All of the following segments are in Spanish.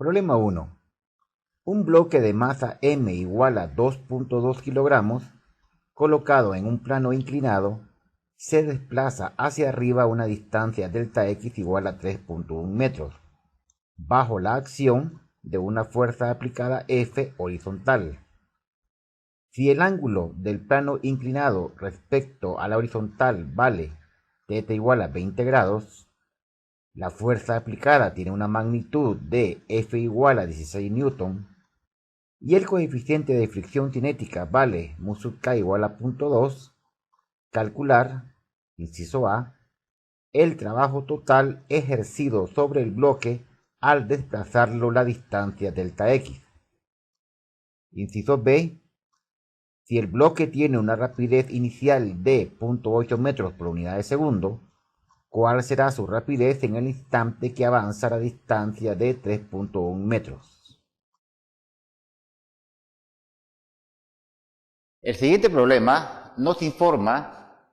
Problema 1. Un bloque de masa M igual a 2.2 kilogramos, colocado en un plano inclinado, se desplaza hacia arriba a una distancia delta X igual a 3.1 metros, bajo la acción de una fuerza aplicada F horizontal. Si el ángulo del plano inclinado respecto a la horizontal vale θ igual a 20 grados, la fuerza aplicada tiene una magnitud de F igual a 16 newton, y el coeficiente de fricción cinética vale mu sub k igual a 0.2, calcular, inciso A, el trabajo total ejercido sobre el bloque al desplazarlo la distancia delta X. Inciso B, si el bloque tiene una rapidez inicial de 0.8 metros por unidad de segundo, ¿cuál será su rapidez en el instante que avanza a la distancia de 3.1 metros? El siguiente problema nos informa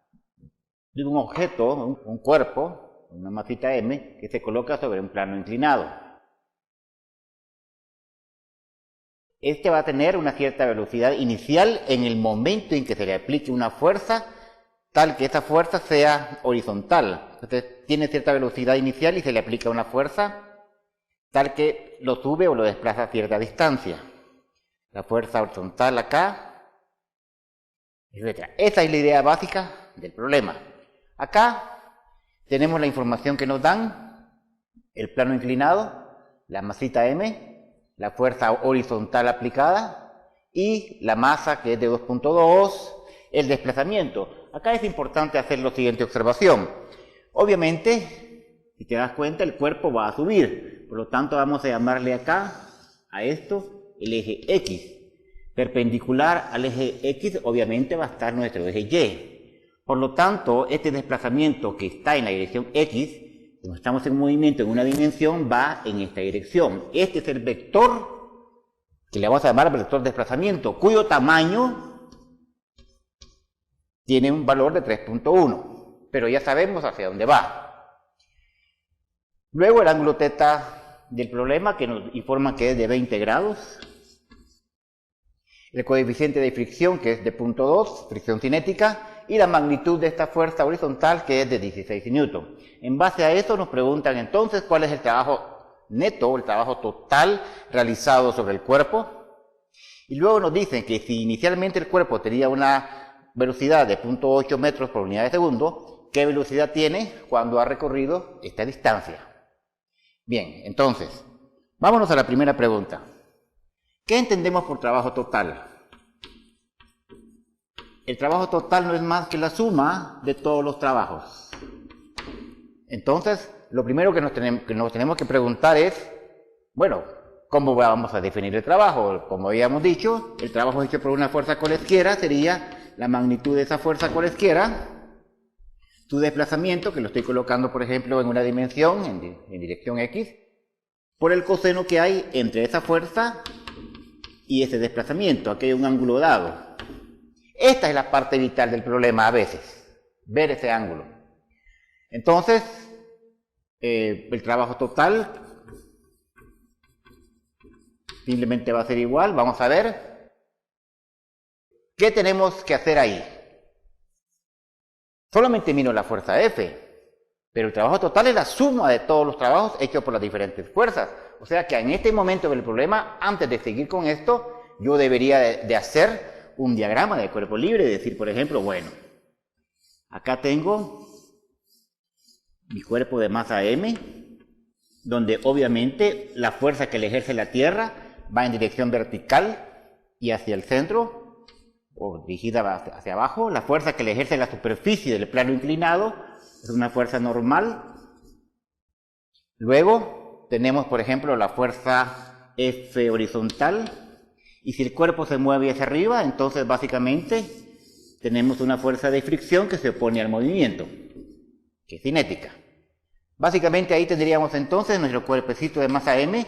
de un objeto, un cuerpo, una masita M, que se coloca sobre un plano inclinado. Este va a tener una cierta velocidad inicial en el momento en que se le aplique una fuerza, tal que esa fuerza sea horizontal. Entonces tiene cierta velocidad inicial y se le aplica una fuerza tal que lo sube o lo desplaza a cierta distancia. La fuerza horizontal acá, etc. Esa es la idea básica del problema. Acá tenemos la información que nos dan, el plano inclinado, la masita M, la fuerza horizontal aplicada y la masa que es de 2.2, el desplazamiento. Acá es importante hacer la siguiente observación. Obviamente, si te das cuenta, el cuerpo va a subir, por lo tanto vamos a llamarle acá, a esto, el eje X. Perpendicular al eje X, obviamente va a estar nuestro eje Y. Por lo tanto, este desplazamiento que está en la dirección X, como estamos en movimiento en una dimensión, va en esta dirección. Este es el vector que le vamos a llamar vector de desplazamiento, cuyo tamaño tiene un valor de 3.1, pero ya sabemos hacia dónde va. Luego el ángulo θ del problema, que nos informa que es de 20 grados. El coeficiente de fricción, que es de 0.2, fricción cinética, y la magnitud de esta fuerza horizontal, que es de 16 newton. En base a eso nos preguntan entonces cuál es el trabajo neto, el trabajo total realizado sobre el cuerpo. Y luego nos dicen que si inicialmente el cuerpo tenía una velocidad de 0.8 metros por unidad de segundo, ¿qué velocidad tiene cuando ha recorrido esta distancia? Bien, entonces, vámonos a la primera pregunta. ¿Qué entendemos por trabajo total? El trabajo total no es más que la suma de todos los trabajos. Entonces, lo primero que nos tenemos que preguntar es, bueno, ¿cómo vamos a definir el trabajo? Como habíamos dicho, el trabajo hecho por una fuerza cualesquiera sería la magnitud de esa fuerza cualesquiera, su desplazamiento, que lo estoy colocando, por ejemplo, en una dimensión, en dirección X, por el coseno que hay entre esa fuerza y ese desplazamiento. Aquí hay un ángulo dado. Esta es la parte vital del problema a veces, ver ese ángulo. Entonces, el trabajo total simplemente va a ser igual. Vamos a ver qué tenemos que hacer ahí. Solamente miro la fuerza F, pero el trabajo total es la suma de todos los trabajos hechos por las diferentes fuerzas. O sea que en este momento del problema, antes de seguir con esto, yo debería de hacer un diagrama de cuerpo libre y decir, por ejemplo, bueno, acá tengo mi cuerpo de masa M, donde obviamente la fuerza que le ejerce la Tierra va en dirección vertical y hacia el centro, o dirigida hacia abajo. La fuerza que le ejerce la superficie del plano inclinado es una fuerza normal. Luego tenemos, por ejemplo, la fuerza F horizontal, y si el cuerpo se mueve hacia arriba, entonces básicamente tenemos una fuerza de fricción que se opone al movimiento, que es cinética. Básicamente ahí tendríamos entonces nuestro cuerpecito de masa M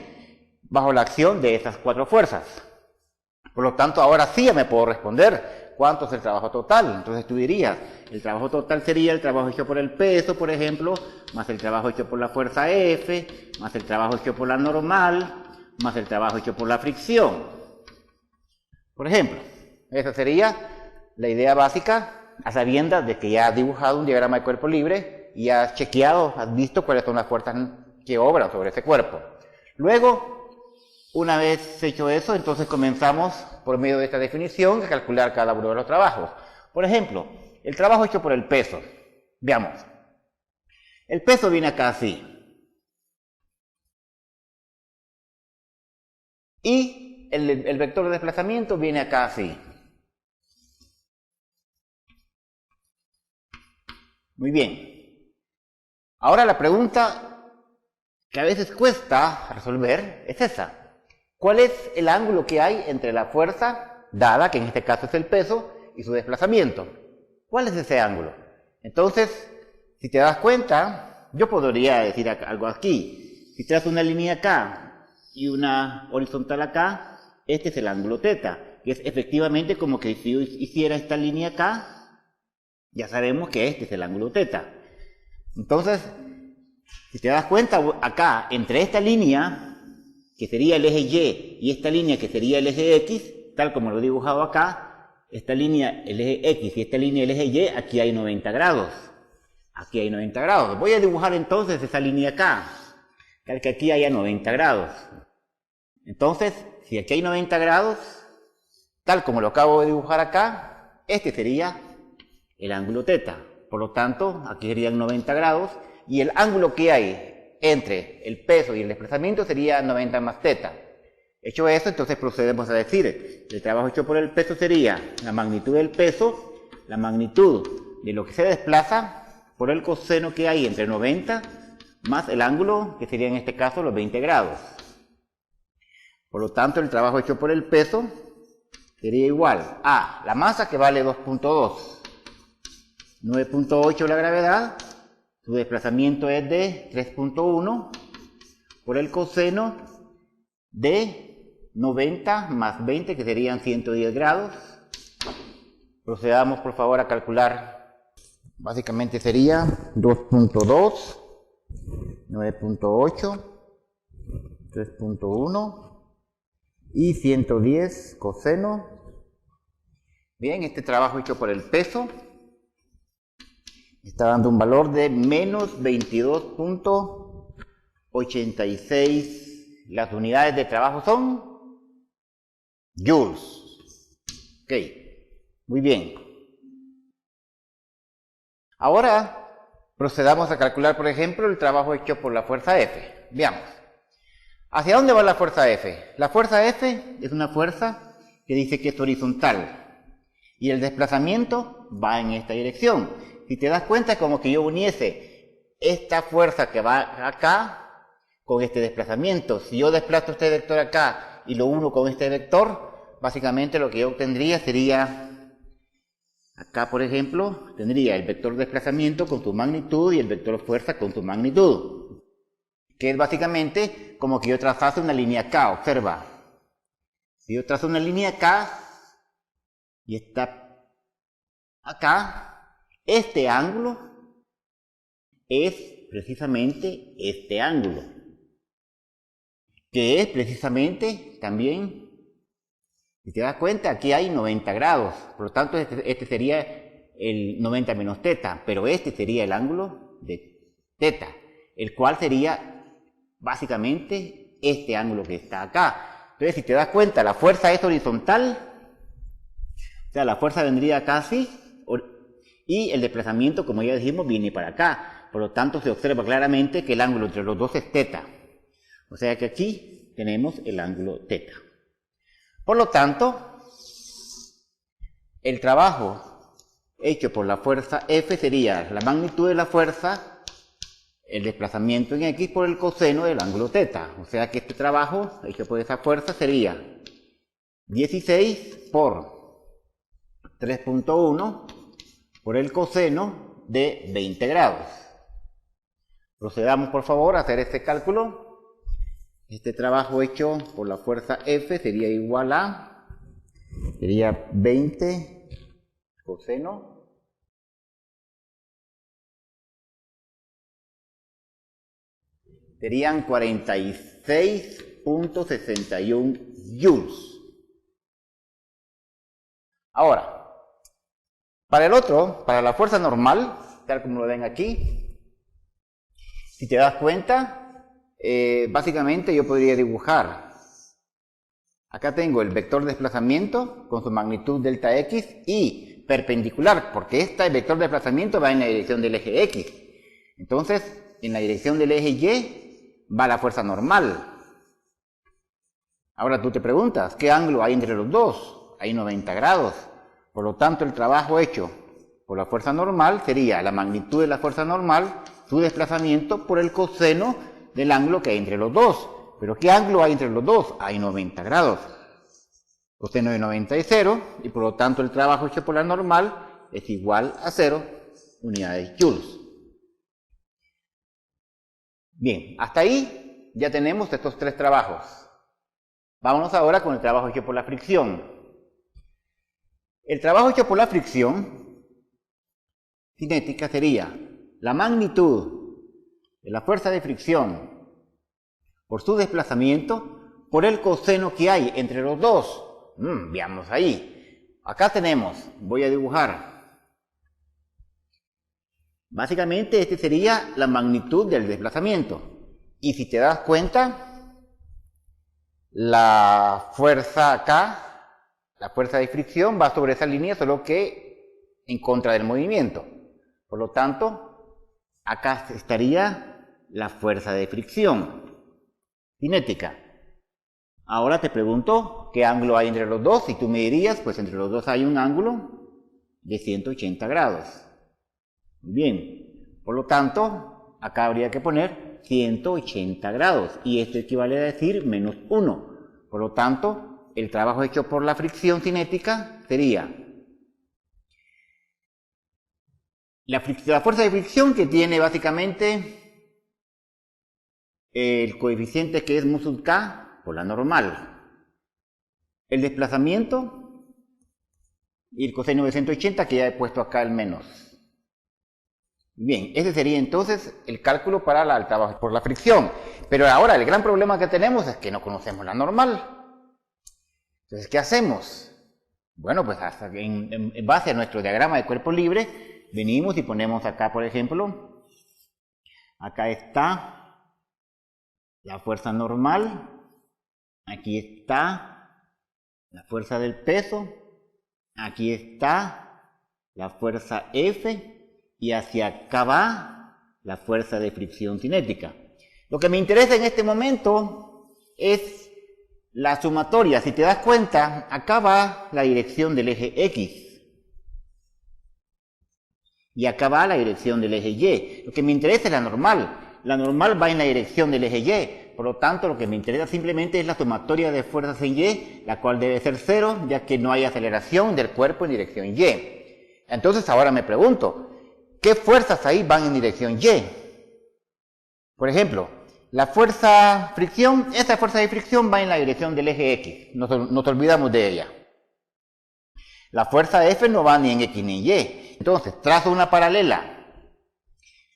bajo la acción de esas cuatro fuerzas. Por lo tanto, ahora sí ya me puedo responder cuánto es el trabajo total. Entonces tú dirías, el trabajo total sería el trabajo hecho por el peso, por ejemplo, más el trabajo hecho por la fuerza F, más el trabajo hecho por la normal, más el trabajo hecho por la fricción. Por ejemplo, esa sería la idea básica, a sabiendas de que ya has dibujado un diagrama de cuerpo libre y has chequeado, has visto cuáles son las fuerzas que obran sobre ese cuerpo. Luego, una vez hecho eso, entonces comenzamos, por medio de esta definición, a calcular cada uno de los trabajos. Por ejemplo, el trabajo hecho por el peso. Veamos. El peso viene acá así. Y el vector de desplazamiento viene acá así. Muy bien. Ahora la pregunta que a veces cuesta resolver es esa. ¿Cuál es el ángulo que hay entre la fuerza dada, que en este caso es el peso, y su desplazamiento? ¿Cuál es ese ángulo? Entonces, si te das cuenta, yo podría decir algo aquí. Si trazo una línea acá y una horizontal acá, este es el ángulo teta, que es efectivamente como que si yo hiciera esta línea acá, ya sabemos que este es el ángulo teta. Entonces, si te das cuenta, acá, entre esta línea, que sería el eje Y, y esta línea, que sería el eje X, tal como lo he dibujado acá, esta línea, el eje X, y esta línea, el eje Y, aquí hay 90 grados. Aquí hay 90 grados. Voy a dibujar entonces esa línea acá, que aquí haya 90 grados. Entonces, si aquí hay 90 grados, tal como lo acabo de dibujar acá, este sería el ángulo teta. Por lo tanto, aquí serían 90 grados, y el ángulo que hay entre el peso y el desplazamiento sería 90 más teta. Hecho eso, entonces procedemos a decir, el trabajo hecho por el peso sería la magnitud del peso, la magnitud de lo que se desplaza, por el coseno que hay entre 90 más el ángulo, que sería en este caso los 20 grados. Por lo tanto, el trabajo hecho por el peso sería igual a la masa, que vale 2.2, 9.8 la gravedad, su desplazamiento es de 3.1, por el coseno de 90 más 20, que serían 110 grados. Procedamos por favor a calcular. Básicamente sería 2.2, 9.8, 3.1 y 110 coseno. Bien, este trabajo hecho por el peso está dando un valor de menos 22.86. Las unidades de trabajo son joules. Ok, muy bien. Ahora procedamos a calcular, por ejemplo, el trabajo hecho por la fuerza F. Veamos. ¿Hacia dónde va la fuerza F? La fuerza F es una fuerza que dice que es horizontal y el desplazamiento va en esta dirección. Si te das cuenta, es como que yo uniese esta fuerza que va acá con este desplazamiento. Si yo desplazo este vector acá y lo uno con este vector, básicamente lo que yo obtendría sería, acá por ejemplo, tendría el vector desplazamiento con su magnitud y el vector fuerza con su magnitud, que es básicamente como que yo trazase una línea acá. Observa, si yo trazo una línea acá y está acá, este ángulo es precisamente este ángulo, que es precisamente también, si te das cuenta, aquí hay 90 grados, por lo tanto este sería el 90 menos teta, pero este sería el ángulo de teta, el cual sería básicamente este ángulo que está acá. Entonces, si te das cuenta, la fuerza es horizontal, o sea, la fuerza vendría acá así, y el desplazamiento, como ya dijimos, viene para acá. Por lo tanto, se observa claramente que el ángulo entre los dos es teta. O sea que aquí tenemos el ángulo teta. Por lo tanto, el trabajo hecho por la fuerza F sería la magnitud de la fuerza, el desplazamiento en X por el coseno del ángulo teta. O sea que este trabajo hecho por esa fuerza sería 16 por 3.1 por el coseno de 20 grados. Procedamos por favor a hacer este cálculo. Este trabajo hecho por la fuerza F sería igual a, sería 20 coseno serían 46 3.61 joules. Ahora, para el otro, para la fuerza normal, tal como lo ven aquí, si te das cuenta, básicamente yo podría dibujar. Acá tengo el vector de desplazamiento con su magnitud delta x y perpendicular, porque este vector de desplazamiento va en la dirección del eje x. Entonces, en la dirección del eje y va la fuerza normal. Ahora tú te preguntas, ¿qué ángulo hay entre los dos? Hay 90 grados. Por lo tanto, el trabajo hecho por la fuerza normal sería la magnitud de la fuerza normal, su desplazamiento por el coseno del ángulo que hay entre los dos. ¿Pero qué ángulo hay entre los dos? Hay 90 grados. Coseno de 90 es 0, y por lo tanto el trabajo hecho por la normal es igual a 0 unidades joules. Bien, hasta ahí ya tenemos estos tres trabajos. Vámonos ahora con el trabajo hecho por la fricción. El trabajo hecho por la fricción cinética sería la magnitud de la fuerza de fricción por su desplazamiento por el coseno que hay entre los dos. Veamos ahí. Acá tenemos, voy a dibujar. Básicamente este sería la magnitud del desplazamiento. Y si te das cuenta, la fuerza acá, la fuerza de fricción va sobre esa línea, solo que en contra del movimiento. Por lo tanto, acá estaría la fuerza de fricción cinética. Ahora te pregunto, ¿qué ángulo hay entre los dos? Y tú me dirías, pues entre los dos hay un ángulo de 180 grados. Bien, por lo tanto, acá habría que poner 180 grados. Y esto equivale a decir menos 1. Por lo tanto, el trabajo hecho por la fricción cinética sería la fuerza de fricción, que tiene básicamente el coeficiente que es mu sub k por la normal, el desplazamiento y el coseno de 180, que ya he puesto acá el menos. Bien, ese sería entonces el cálculo para el trabajo por la fricción. Pero ahora el gran problema que tenemos es que no conocemos la normal. Entonces, ¿qué hacemos? Bueno, pues en base a nuestro diagrama de cuerpo libre, venimos y ponemos acá, por ejemplo, acá está la fuerza normal, aquí está la fuerza del peso, aquí está la fuerza F y hacia acá va la fuerza de fricción cinética. Lo que me interesa en este momento es la sumatoria. Si te das cuenta, acá va la dirección del eje X y acá va la dirección del eje Y. Lo que me interesa es la normal. La normal va en la dirección del eje Y, por lo tanto lo que me interesa simplemente es la sumatoria de fuerzas en Y, la cual debe ser 0, ya que no hay aceleración del cuerpo en dirección Y. Entonces ahora me pregunto, ¿qué fuerzas ahí van en dirección Y? Por ejemplo, la fuerza fricción, esa fuerza de fricción va en la dirección del eje X, nos olvidamos de ella. La fuerza F no va ni en X ni en Y, entonces trazo una paralela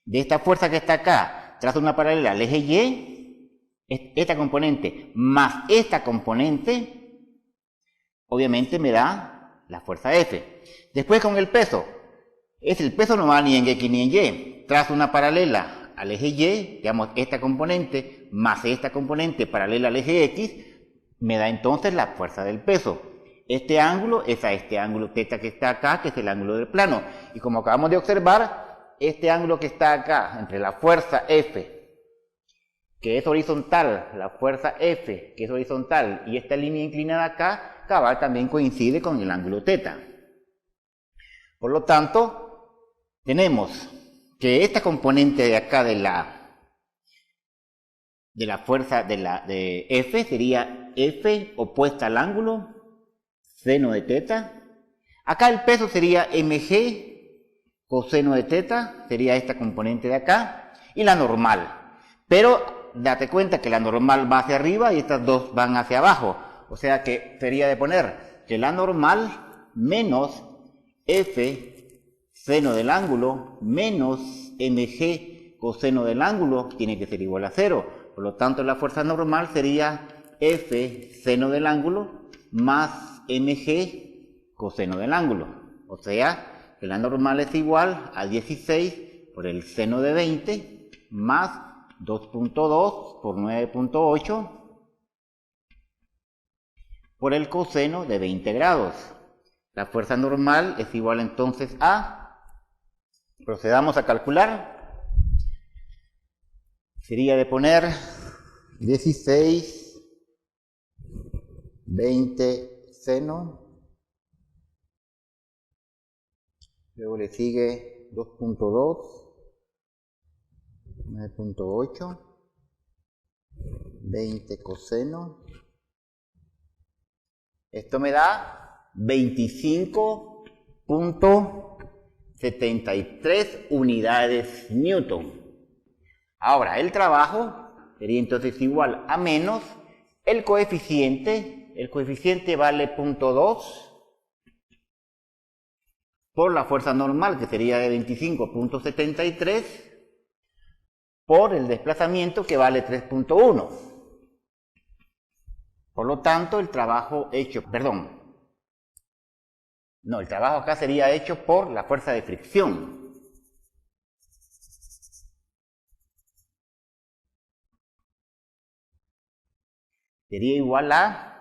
de esta fuerza que está acá, trazo una paralela al eje Y, esta componente más esta componente, obviamente me da la fuerza F. Después con el peso, el peso no va ni en X ni en Y, trazo una paralela al eje Y, digamos esta componente más esta componente paralela al eje X, me da entonces la fuerza del peso. Este ángulo es a este ángulo θ que está acá, que es el ángulo del plano. Y como acabamos de observar, este ángulo que está acá, entre la fuerza F, que es horizontal, la fuerza F, que es horizontal, y esta línea inclinada acá, cabal también coincide con el ángulo θ. Por lo tanto, tenemos que esta componente de acá de la fuerza de F sería F opuesta al ángulo seno de θ. Acá el peso sería mg coseno de θ, sería esta componente de acá, y la normal. Pero date cuenta que la normal va hacia arriba y estas dos van hacia abajo. O sea que sería de poner que la normal menos F seno del ángulo menos mg coseno del ángulo tiene que ser igual a 0. Por lo tanto, la fuerza normal sería F seno del ángulo más mg coseno del ángulo. O sea, que la normal es igual a 16 por el seno de 20 más 2.2 por 9.8 por el coseno de 20 grados. La fuerza normal es igual entonces a, procedamos a calcular, sería de poner 16, 20 seno, luego le sigue 2.2, 9.8, 20 coseno. Esto me da 25.73 unidades Newton. Ahora, el trabajo sería entonces igual a menos el coeficiente vale 0.2 por la fuerza normal, que sería de 25.73, por el desplazamiento, que vale 3.1. Por lo tanto, el trabajo hecho, el trabajo acá sería hecho por la fuerza de fricción. Sería igual a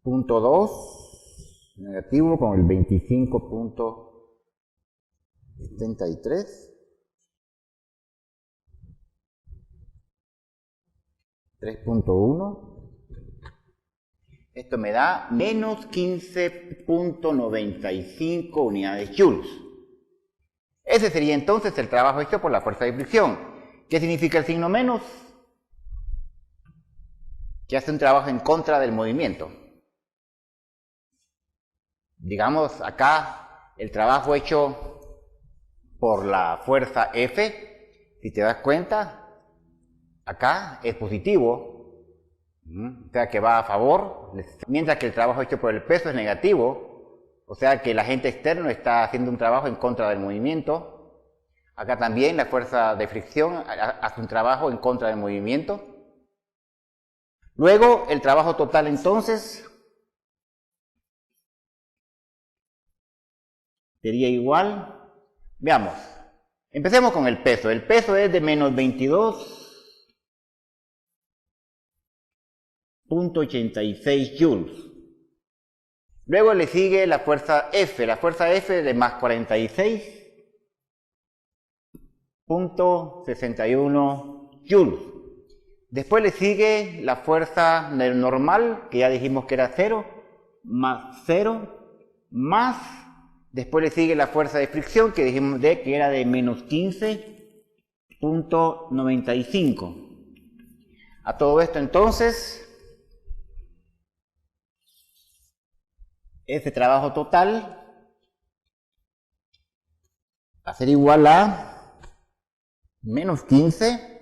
0.2 negativo con el 25.73, 3.1. Esto me da menos 15.95 unidades joules. Ese sería entonces el trabajo hecho por la fuerza de fricción. ¿Qué significa el signo menos? Que hace un trabajo en contra del movimiento. Digamos acá el trabajo hecho por la fuerza F, si te das cuenta, acá es positivo. O sea que va a favor, mientras que el trabajo hecho por el peso es negativo, o sea que el agente externo está haciendo un trabajo en contra del movimiento. Acá también la fuerza de fricción hace un trabajo en contra del movimiento. Luego, el trabajo total entonces sería igual, veamos, empecemos con el peso. El peso es de menos 22.86 joules. Luego le sigue la fuerza F de más 46.61 joules. Después le sigue la fuerza normal, que ya dijimos que era 0, más 0, más, después le sigue la fuerza de fricción, que dijimos que era de menos 15.95. A todo esto entonces, ese trabajo total va a ser igual a menos 15,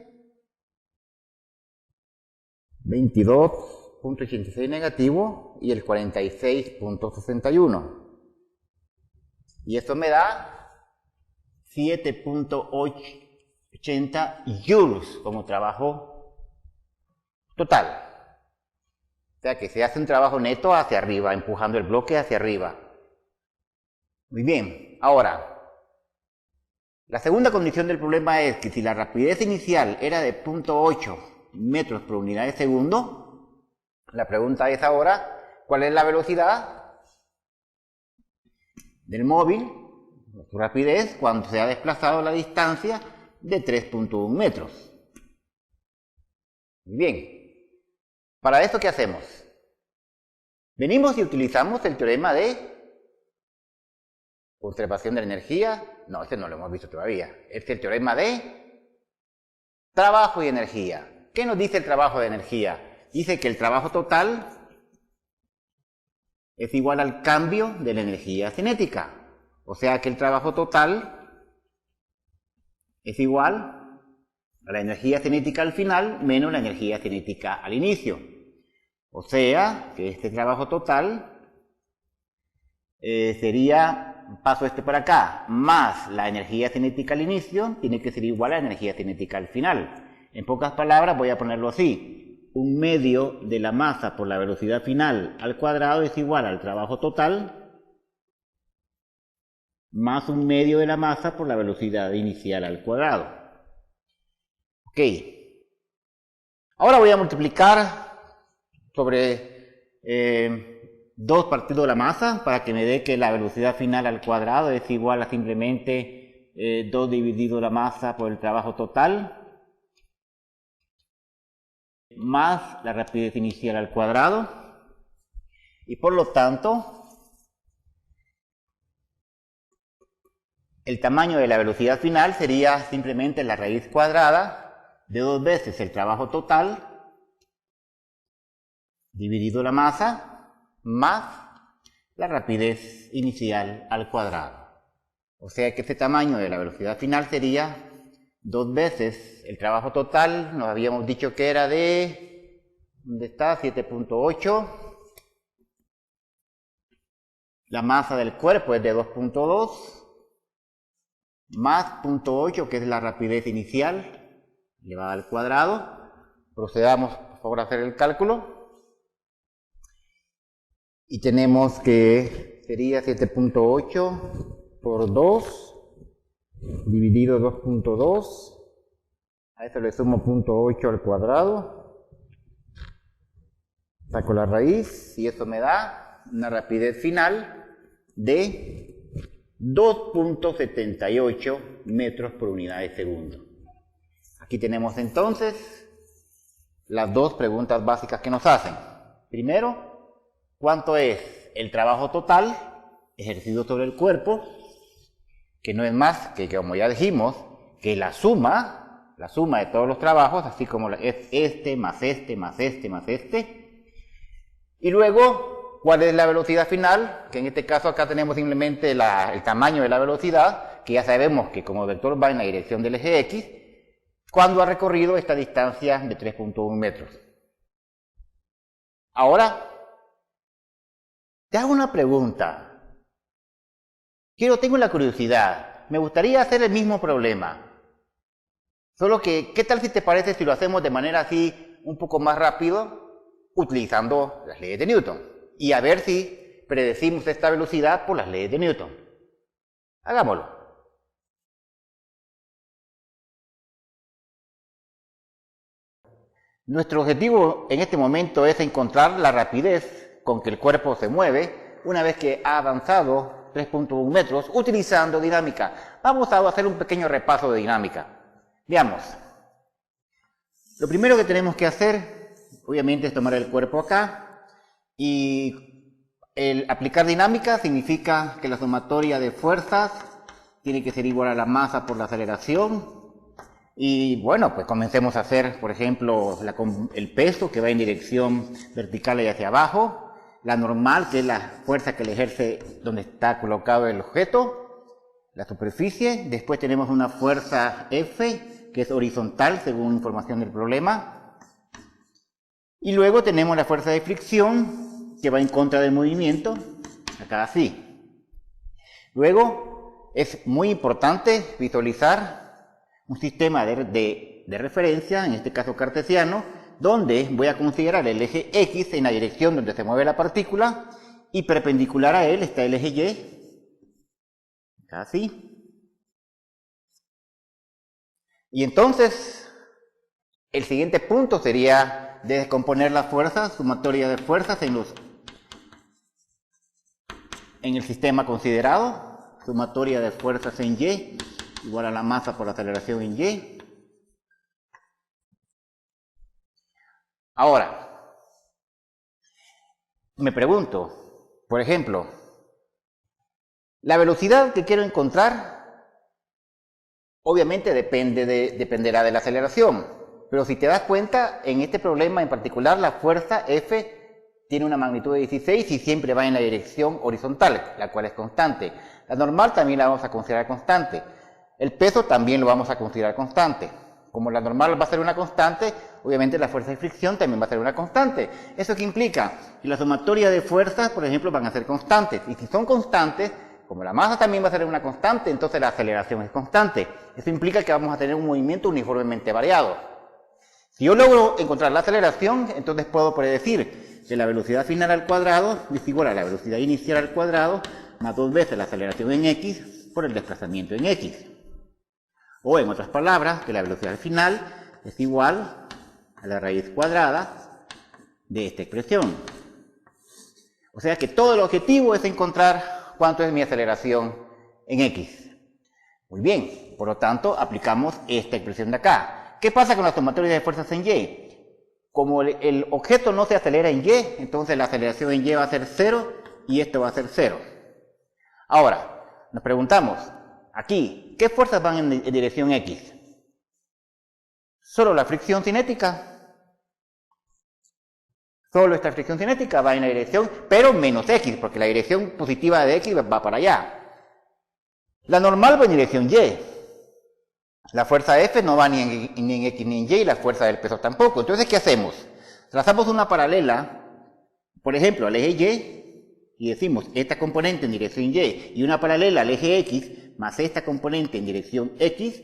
22.86 negativo y el 46.61. Y esto me da 7.80 joules como trabajo total. O sea que se hace un trabajo neto hacia arriba, empujando el bloque hacia arriba. Muy bien, ahora, la segunda condición del problema es que si la rapidez inicial era de 0.8 metros por unidad de segundo, la pregunta es ahora, ¿cuál es la velocidad del móvil, su rapidez, cuando se ha desplazado la distancia de 3.1 metros? Muy bien. Para esto, ¿qué hacemos? Venimos y utilizamos el teorema de conservación de la energía. No, este no lo hemos visto todavía. Este es el teorema de trabajo y energía. ¿Qué nos dice el trabajo de energía? Dice que el trabajo total es igual al cambio de la energía cinética. O sea que el trabajo total es igual a la energía cinética al final menos la energía cinética al inicio. O sea, que este trabajo total sería, paso este por acá, más la energía cinética al inicio, tiene que ser igual a la energía cinética al final. En pocas palabras, voy a ponerlo así. un medio de la masa por la velocidad final al cuadrado es igual al trabajo total más un medio de la masa por la velocidad inicial al cuadrado. Ok. Ahora voy a multiplicar sobre 2 partido la masa para que me dé que la velocidad final al cuadrado es igual a simplemente 2 dividido la masa por el trabajo total más la rapidez inicial al cuadrado, y por lo tanto el tamaño de la velocidad final sería simplemente la raíz cuadrada de 2 veces el trabajo total dividido la masa más la rapidez inicial al cuadrado. O sea que este tamaño de la velocidad final sería 2 veces el trabajo total. Nos habíamos dicho que era de, ¿dónde está? 7.8. La masa del cuerpo es de 2.2 más 0.8, que es la rapidez inicial elevada al cuadrado. Procedamos por favor a hacer el cálculo y tenemos que sería 7.8 por 2 dividido 2.2, a eso le sumo 0.8 al cuadrado, saco la raíz y eso me da una rapidez final de 2.78 metros por unidad de segundo. Aquí tenemos entonces las dos preguntas básicas que nos hacen. Primero, ¿cuánto es el trabajo total ejercido sobre el cuerpo? Que no es más que, como ya dijimos, que la suma de todos los trabajos, así como es este, más este, más este, más este. Y luego, ¿cuál es la velocidad final? Que en este caso acá tenemos simplemente el tamaño de la velocidad, que ya sabemos que como el vector va en la dirección del eje X, cuando ha recorrido esta distancia de 3.1 metros. Ahora, te hago una pregunta. Tengo la curiosidad, me gustaría hacer el mismo problema, solo que, ¿qué tal si te parece si lo hacemos de manera así, un poco más rápido, utilizando las leyes de Newton? Y a ver si predecimos esta velocidad por las leyes de Newton. Hagámoslo. Nuestro objetivo en este momento es encontrar la rapidez con que el cuerpo se mueve una vez que ha avanzado 3.1 metros utilizando dinámica. Vamos a hacer un pequeño repaso de dinámica. Veamos. Lo primero que tenemos que hacer, obviamente, es tomar el cuerpo acá y el aplicar dinámica significa que la sumatoria de fuerzas tiene que ser igual a la masa por la aceleración. Y bueno, pues comencemos a hacer, por ejemplo, el peso que va en dirección vertical y hacia abajo, la normal, que es la fuerza que le ejerce donde está colocado el objeto, la superficie. Después tenemos una fuerza F, que es horizontal según información del problema. Y luego tenemos la fuerza de fricción, que va en contra del movimiento, acá así. Luego, es muy importante visualizar un sistema de referencia, en este caso cartesiano, donde voy a considerar el eje X en la dirección donde se mueve la partícula y perpendicular a él está el eje Y, así. Y entonces, el siguiente punto sería descomponer las fuerzas, sumatoria de fuerzas en el sistema considerado, sumatoria de fuerzas en Y, igual a la masa por la aceleración en Y. Ahora, me pregunto, por ejemplo, la velocidad que quiero encontrar, obviamente dependerá de la aceleración, pero si te das cuenta, en este problema en particular, la fuerza F tiene una magnitud de 16 y siempre va en la dirección horizontal, la cual es constante. La normal también la vamos a considerar constante. El peso también lo vamos a considerar constante. Como la normal va a ser una constante, obviamente la fuerza de fricción también va a ser una constante. ¿Eso qué implica? Que la sumatoria de fuerzas, por ejemplo, van a ser constantes. Y si son constantes, como la masa también va a ser una constante, entonces la aceleración es constante. Eso implica que vamos a tener un movimiento uniformemente variado. Si yo logro encontrar la aceleración, entonces puedo predecir que la velocidad final al cuadrado es igual a la velocidad inicial al cuadrado más 2 veces la aceleración en x por el desplazamiento en x. O en otras palabras, que la velocidad final es igual a la raíz cuadrada de esta expresión. O sea que todo el objetivo es encontrar cuánto es mi aceleración en x. Muy bien, por lo tanto, aplicamos esta expresión de acá. ¿Qué pasa con la sumatoria de fuerzas en y? Como el objeto no se acelera en y, entonces la aceleración en y va a ser 0 y esto va a ser 0. Ahora, nos preguntamos, aquí, ¿qué fuerzas van en dirección x? Solo la fricción cinética. Solo esta fricción cinética va en la dirección, pero menos x, porque la dirección positiva de x va para allá. La normal va en dirección y. La fuerza F no va ni en X ni en Y, y la fuerza del peso tampoco. Entonces, ¿qué hacemos? Trazamos una paralela, por ejemplo, al eje Y, y decimos esta componente en dirección Y, y una paralela al eje X, más esta componente en dirección X,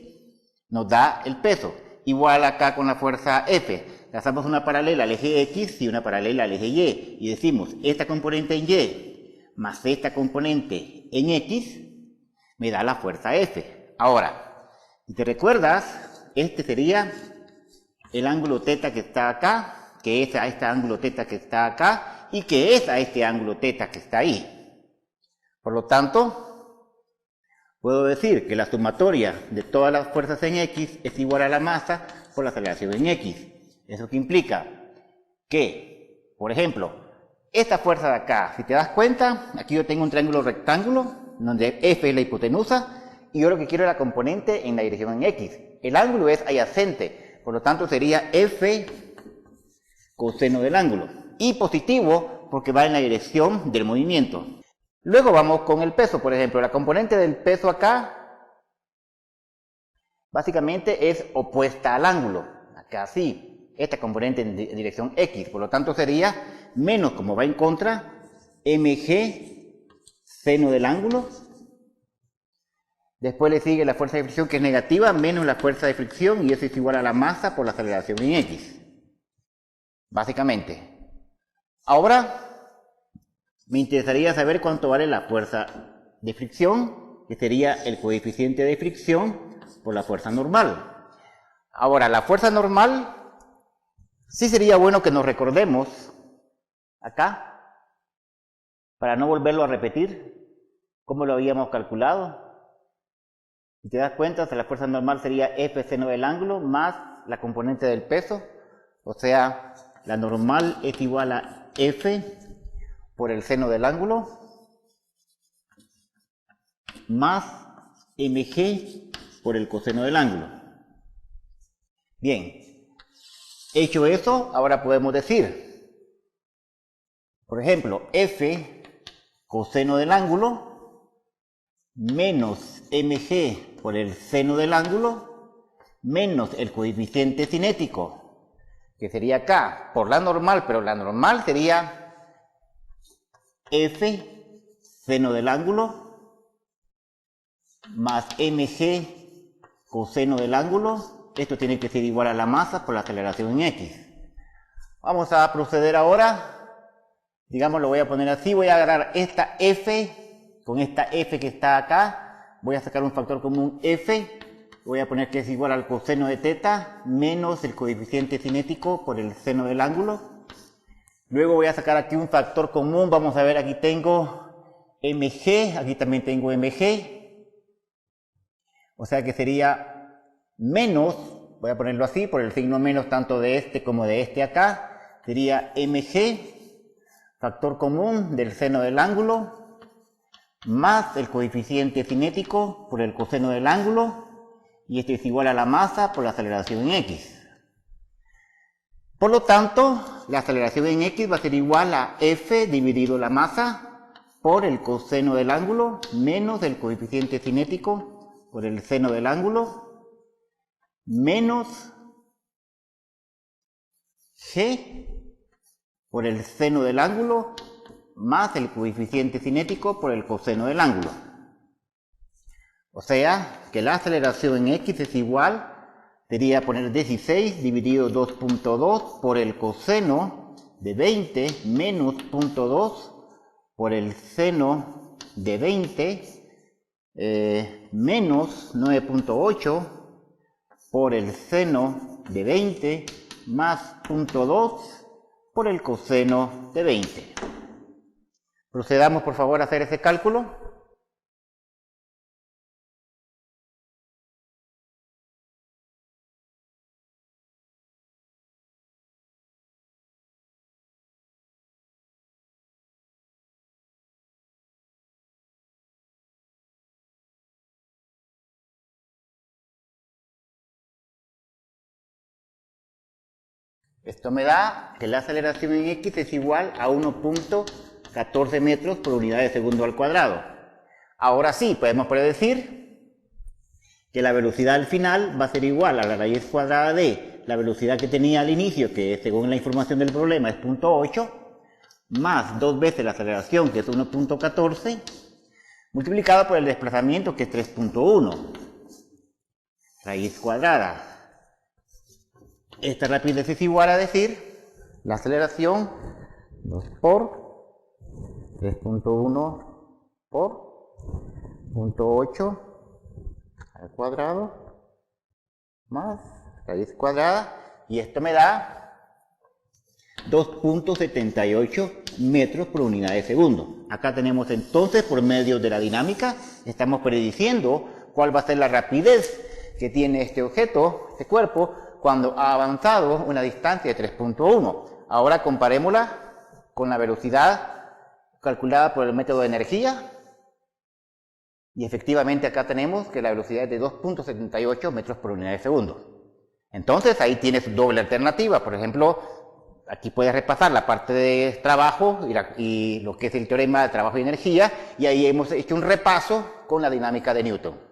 nos da el peso. Igual acá con la fuerza F. Trazamos una paralela al eje X y una paralela al eje Y, y decimos esta componente en Y, más esta componente en X, me da la fuerza F. Ahora, si te recuerdas, este sería el ángulo θ que está acá, que es a este ángulo θ que está acá, y que es a este ángulo θ que está ahí. Por lo tanto, puedo decir que la sumatoria de todas las fuerzas en X es igual a la masa por la aceleración en X. ¿Eso qué implica? Que, por ejemplo, esta fuerza de acá, si te das cuenta, aquí yo tengo un triángulo rectángulo, donde F es la hipotenusa, y yo lo que quiero es la componente en la dirección en X. El ángulo es adyacente, por lo tanto sería F coseno del ángulo. Y positivo porque va en la dirección del movimiento. Luego vamos con el peso, por ejemplo. La componente del peso acá, básicamente es opuesta al ángulo. Acá sí, esta componente en dirección X. Por lo tanto sería menos, como va en contra, mg seno del ángulo. Después le sigue la fuerza de fricción, que es negativa, menos la fuerza de fricción, y eso es igual a la masa por la aceleración en X. Básicamente. Ahora, me interesaría saber cuánto vale la fuerza de fricción, que sería el coeficiente de fricción por la fuerza normal. Ahora, la fuerza normal, sí sería bueno que nos recordemos acá, para no volverlo a repetir, cómo lo habíamos calculado. Si te das cuenta, la fuerza normal sería F seno del ángulo más la componente del peso. O sea, la normal es igual a F por el seno del ángulo más mg por el coseno del ángulo. Bien, hecho eso, ahora podemos decir, por ejemplo, F coseno del ángulo menos mg por el seno del ángulo, menos el coeficiente cinético, que sería acá, por la normal, pero la normal sería f seno del ángulo, más mg coseno del ángulo. Esto tiene que ser igual a la masa por la aceleración en x. Vamos a proceder ahora, digamos, lo voy a poner así, voy a agarrar esta f, con esta f que está acá, voy a sacar un factor común f, voy a poner que es igual al coseno de θ menos el coeficiente cinético por el seno del ángulo. Luego voy a sacar aquí un factor común, vamos a ver, aquí tengo mg, aquí también tengo mg, o sea que sería menos, voy a ponerlo así, por el signo menos tanto de este como de este acá, sería mg, factor común del seno del ángulo, más el coeficiente cinético por el coseno del ángulo, y esto es igual a la masa por la aceleración en x. Por lo tanto, la aceleración en x va a ser igual a f dividido la masa por el coseno del ángulo menos el coeficiente cinético por el seno del ángulo menos g por el seno del ángulo más el coeficiente cinético por el coseno del ángulo. O sea, que la aceleración en x es igual, sería poner 16 dividido 2.2 por el coseno de 20 menos 0.2 por el seno de 20 menos 9.8 por el seno de 20 más 0.2 por el coseno de 20. Procedamos por favor a hacer ese cálculo. Esto me da que la aceleración en x es igual a 1.14 metros por unidad de segundo al cuadrado. Ahora sí, podemos predecir que la velocidad al final va a ser igual a la raíz cuadrada de la velocidad que tenía al inicio, que según la información del problema es 0.8, más 2 veces la aceleración, que es 1.14, multiplicado por el desplazamiento, que es 3.1, raíz cuadrada. Esta rapidez es igual a decir la aceleración 2 por 3.1 por 0.8 al cuadrado más raíz cuadrada, y esto me da 2.78 metros por unidad de segundo. Acá tenemos entonces, por medio de la dinámica, estamos prediciendo cuál va a ser la rapidez que tiene este objeto, este cuerpo, cuando ha avanzado una distancia de 3.1. Ahora comparémosla con la velocidad calculada por el método de energía. Y efectivamente acá tenemos que la velocidad es de 2.78 metros por unidad de segundo. Entonces ahí tienes doble alternativa. Por ejemplo, aquí puedes repasar la parte de trabajo y lo que es el teorema de trabajo y energía. Y ahí hemos hecho un repaso con la dinámica de Newton.